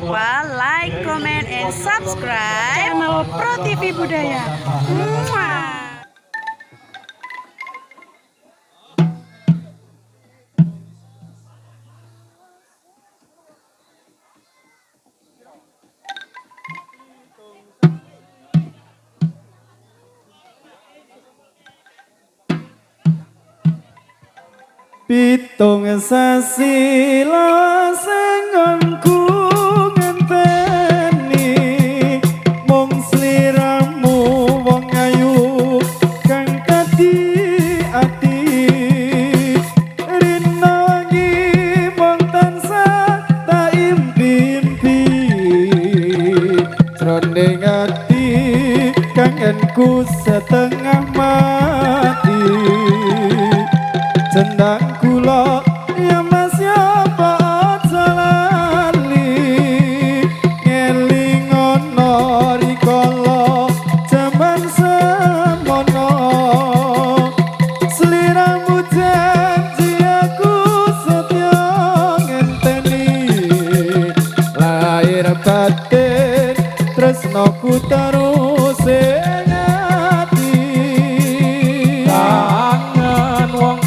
lupa like, comment, and subscribe channel Pro TV Budaya. Muah. Pitung sasi lasanganku ngenteni mung sliramu wong ayu kang dadi ati rina wangi mung tansah tak impi-impi jroning ati kangenku setengah mati Sendang kula ya mas ya aja lali ngeling ana rikala jaman semono sliramu janji aku setya ngenteni lahir batin tresnoku terus ing ati kangen wong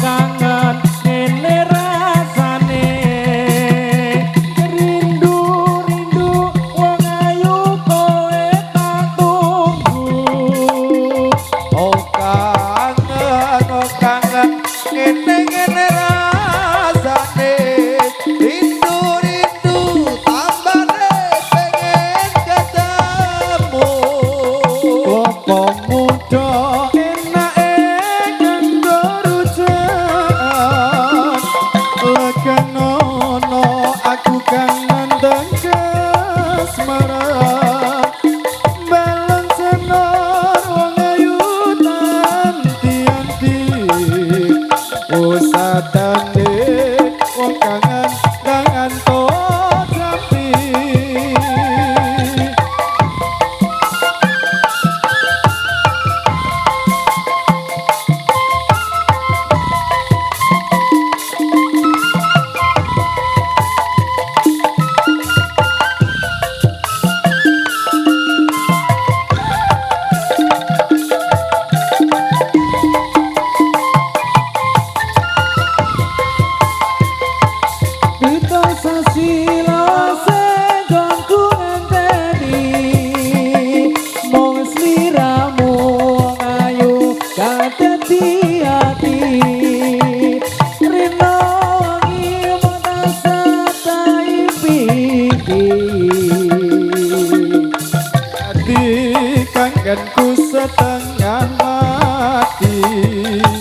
kangenku setengah mati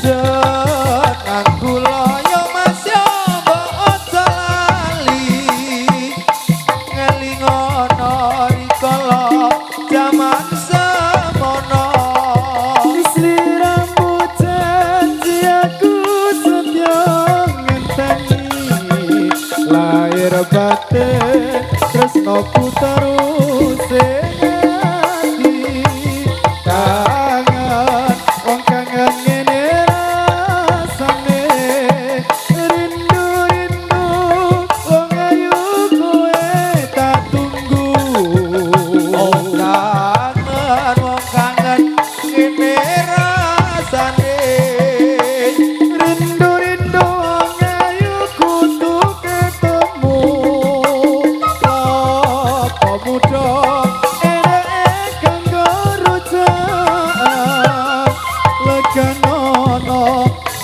jenang kula ya mas ya mbok aja lali ngeling ana rikala jaman semono sliramu janji aku setya ngenteni lahir batin tresnoku terus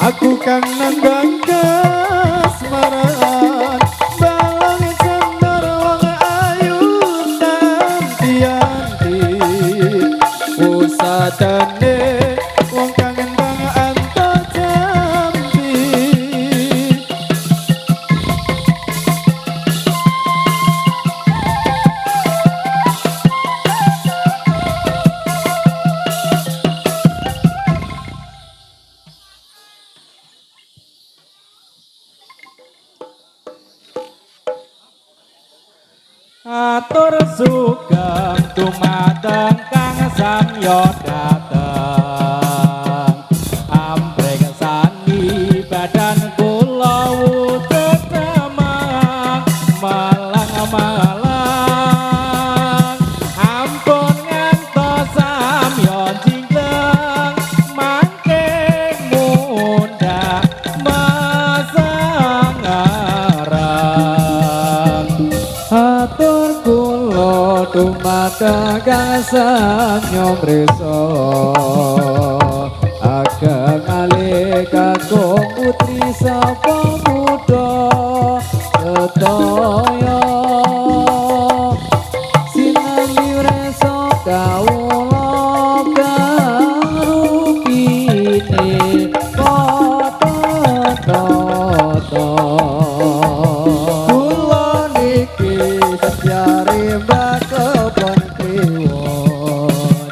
aku kangen bangkas maran balang cendar wong ayu tanti-anti usadane wong kangen bang antar jambi atur sugeng dumateng kang samya dateng ambrek sani badan kula wujud malang malang matur kula dumateng sanyong resa ageng alih kakung putri sapa muda sedaya sinambi resa kawula kang rupine padha tata kula niki setyare mbakepon kliwon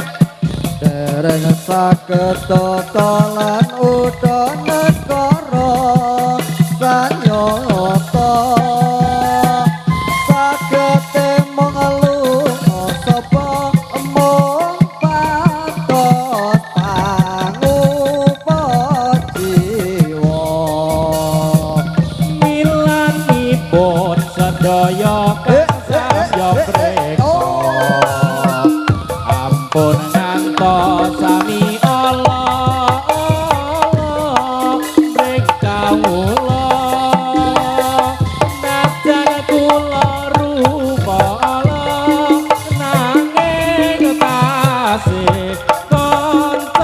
dereng saged tata lan udan negara sanyata saged mung lunga sapa mung patos pangupajiwa milanipun sedaya kasaya preka ampun ngantos sami Allah preka kula najan kula rupa Allah nanging tasih kontonira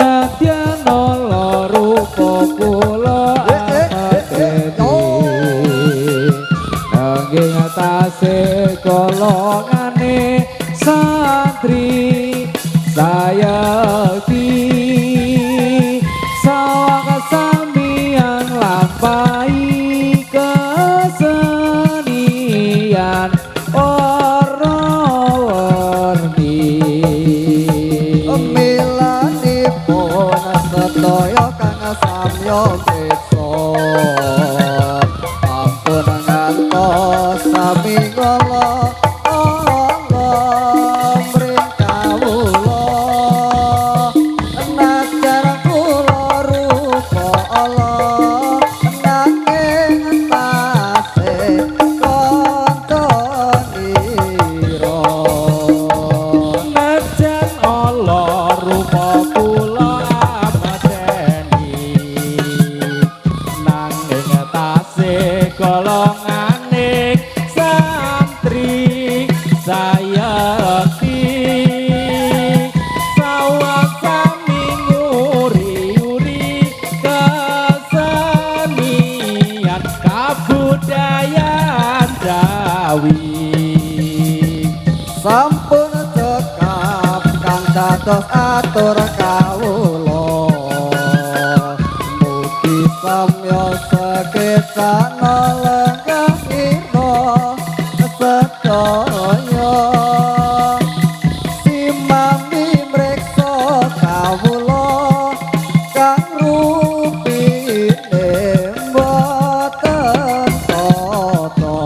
nadyan ala rupa kula nanging tasih golongane santri sayakti sawaka sambian lampahi kesenian ora werni milanipun sedaya kang samya desa ampun ngantos sami kala Allah mrikawula najar kula rupa Allah nanging tasih kontonira najan Allah rupa kula amadeni nanging tasih golongane santri sayakti sawasami nguri-uri kesenian kabudayan Jawi sampun cekap kang dados atur kawula mugi samya sekecana lenggah ira sedaya simambi mreksa kawula kang rupine mboten tata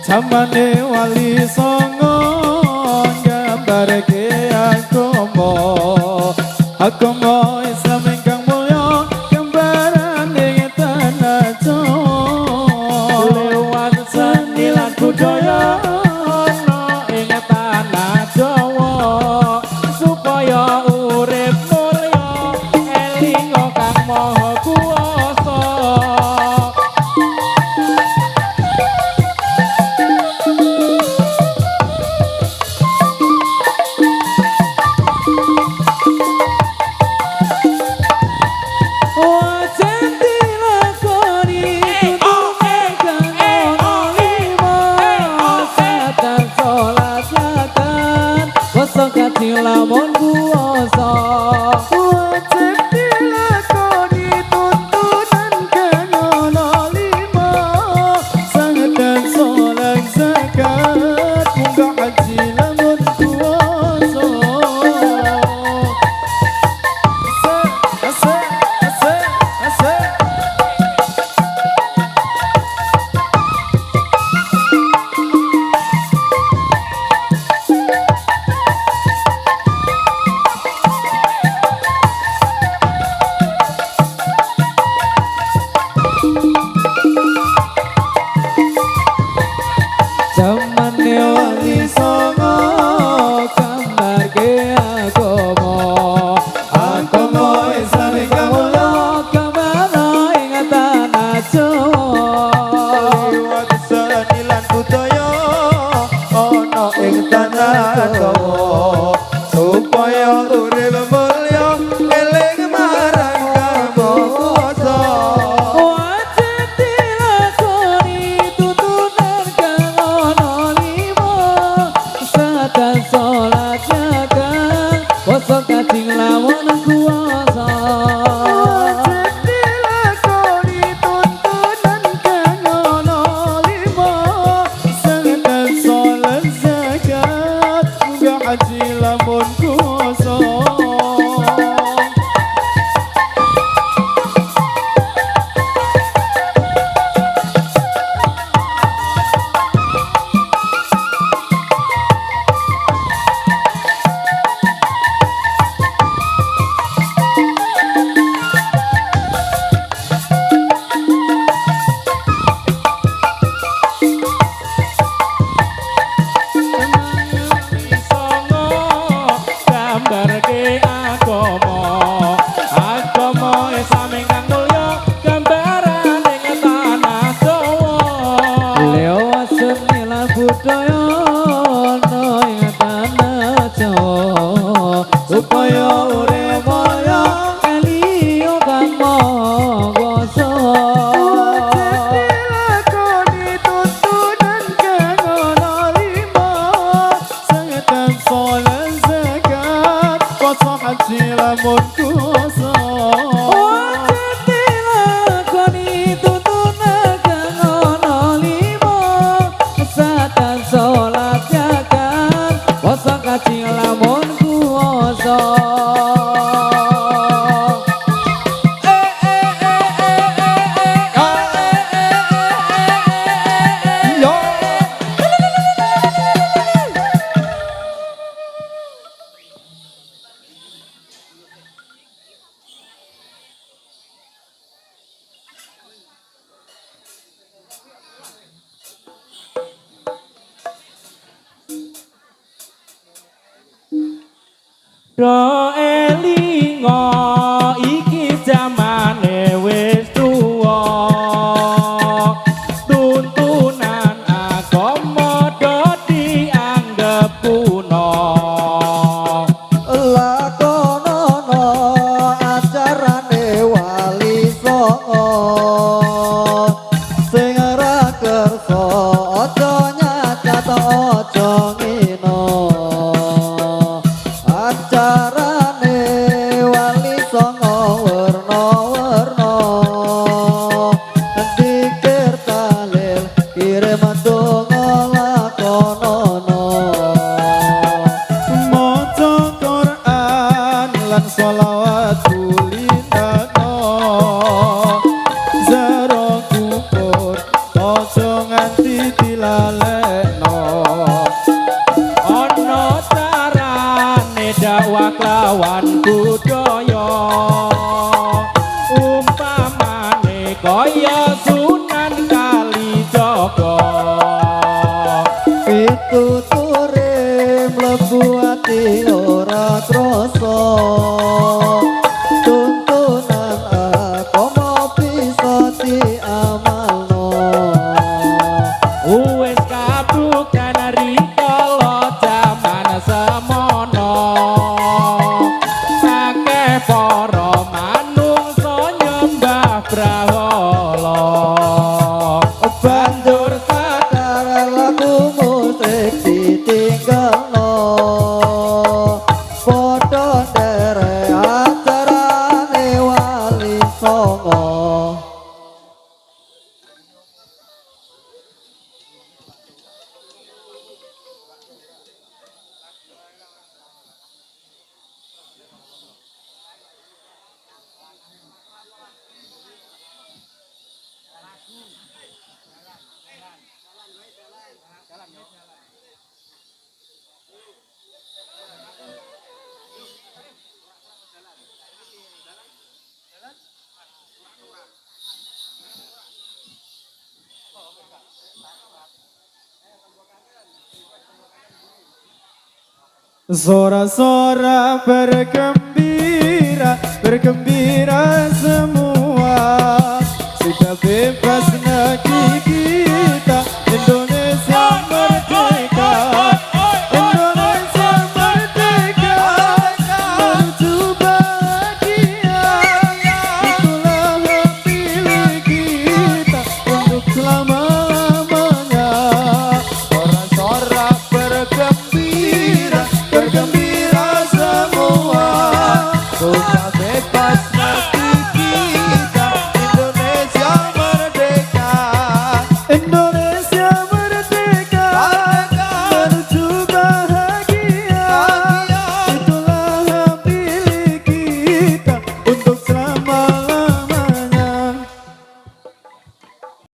zamane wali songo gambarke agama Islam ingkang mulya gambarane tanajo lewat seni lan budaya ana ing tanah Jawa supaya urip mulya eling kang maha kuwasa. Lamun kuasa wajib dilakoni tuntunan kanono lima sangedan sholat zakat munggah haji lamun kuasa urip mulya eling marang kamoso. Wajib dilakoni tuntunan kang ana lima. Sadan salat jagat poso kajing lamun kuwasa. Wajib dilakoni tuntunan kang ana lima. Sadan salat zakat muga haji lamun kuwasa. Songo gambarke agama. Agama Islam ingkang mulya gambarane ing tanah Jawa. Lewat seni lan budaya ana ing tanah Jawa. Supaya urip mulya kaliyo kang mongso. Dilakoni tuntunan kang ana lima. Sadan salat zakat poso haji lamun kuwasa. Wajib dilakoni tuntunan kang ana lima. Sadan salat jagat poso kaji lamun kuwasa. Do elingo iki jamane wis tuwa. Tuntunan agama do dianggep kuno. Lakonono acarane wali songo. Sing ora kersa aja nyacat aja ngino. Acarane wali songo werna-werna. Dikir tahlil kirim donga lakonono. Maca Quran lan sholawat kulindano. Zaro kubur aja nganti dilalekno. Ana carane dakwah lawan budaya. Umpamane kaya Sunan Kalijaga. Pituture mlebu ati ora krasa. Tuntunan agama bisa diamalno. Wis kabukten rikala jaman semono. Akeh para manungsa nyembah brahala. Banjur sadar lagu musik ditinggalno. Padha nderek acarane wali songo. Sora-sora bergembira, bergembira semua. Sudah bebas